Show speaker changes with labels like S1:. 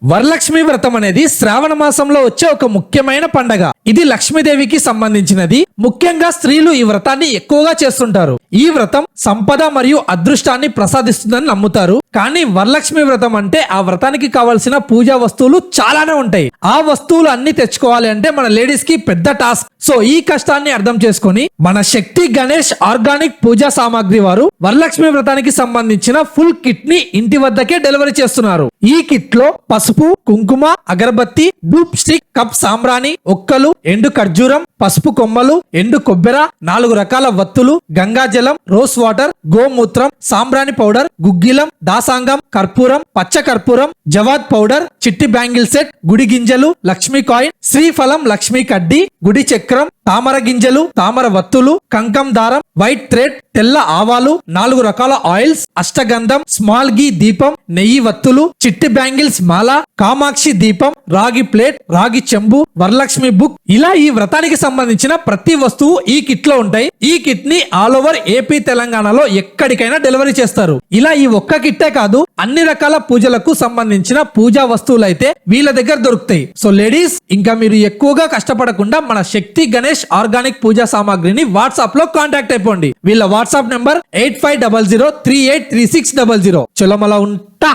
S1: వరలక్ష్మి వ్రతం అనేది శ్రావణ మాసంలో వచ్చే ఒక ముఖ్యమైన పండగ. ఇది లక్ష్మీదేవికి సంబంధించినది. ముఖ్యంగా స్త్రీలు ఈ వ్రతాన్ని ఎక్కువగా చేస్తుంటారు. ఈ వ్రతం సంపద మరియు అదృష్టాన్ని ప్రసాదిస్తుందని నమ్ముతారు. కానీ వరలక్ష్మి వ్రతం అంటే ఆ వ్రతానికి కావాల్సిన పూజా వస్తువులు చాలానే ఉంటాయి. ఆ వస్తువులు అన్ని తెచ్చుకోవాలి అంటే మన లేడీస్ కి పెద్ద టాస్క్. సో ఈ కష్టాన్ని అర్థం చేసుకొని మన శక్తి గణేష్ ఆర్గానిక్ పూజా సామాగ్రి వారు వరలక్ష్మి వ్రతానికి సంబంధించిన ఫుల్ కిట్ ని ఇంటి వద్దకే డెలివరీ చేస్తున్నారు. ఈ కిట్ లో పసుపు, కుంకుమ, అగరబత్తి, ధూప్ స్టిక్, కప్ సాంబ్రాణి, ఒక్కలు, ఎండు ఖర్జూరం, పసుపు కొమ్మలు, ఎండు కొబ్బెర, 4 రకాల వత్తులు, గంగాజలం, రోస్ వాటర్, గోమూత్రం, సాంబ్రాణి పౌడర్, గుగ్గిలం, దాసాంగం, కర్పూరం, పచ్చ కర్పూరం, జవాద్ పౌడర్, చిట్టి బ్యాంగిల్ సెట్, గుడి గింజలు, లక్ష్మీ కాయిన్, శ్రీఫలం, లక్ష్మీ కడ్డీ, గుడి చక్రం, తామర గింజలు, తామర వత్తులు, కంకం దారం, వైట్ థ్రెడ్, తెల్ల ఆవాలు, 4 రకాల ఆయిల్స్, అష్టగంధం, స్మాల్ గీ దీపం, నెయ్యి వత్తులు, చిట్టి బ్యాంగిల్స్ మాల, కామాక్షి దీపం, రాగి ప్లేట్, రాగి చెంబు, వరలక్ష్మి బుక్, ఇలా ఈ వ్రతానికి సంబంధించిన ప్రతి వస్తువు ఈ కిట్ లో ఉంటాయి. ఈ కిట్ ని ఆల్ ఓవర్ ఏపీ తెలంగాణలో ఎక్కడికైనా డెలివరీ చేస్తారు. ఇలా ఈ ఒక్క కిట్టే కాదు, అన్ని రకాల పూజలకు సంబంధించిన పూజా వస్తువులు అయితే వీళ్ళ దగ్గర దొరుకుతాయి. సో లేడీస్, ఇంకా మీరు ఎక్కువగా కష్టపడకుండా మన శక్తి గణేష్ ఆర్గానిక్ పూజా సామాగ్రిని వాట్సాప్ లో కాంటాక్ట్ అయిపోండి. వీళ్ళ వాట్సాప్ నెంబర్ 8500383600. చలో మళ్ళా ఉంటా.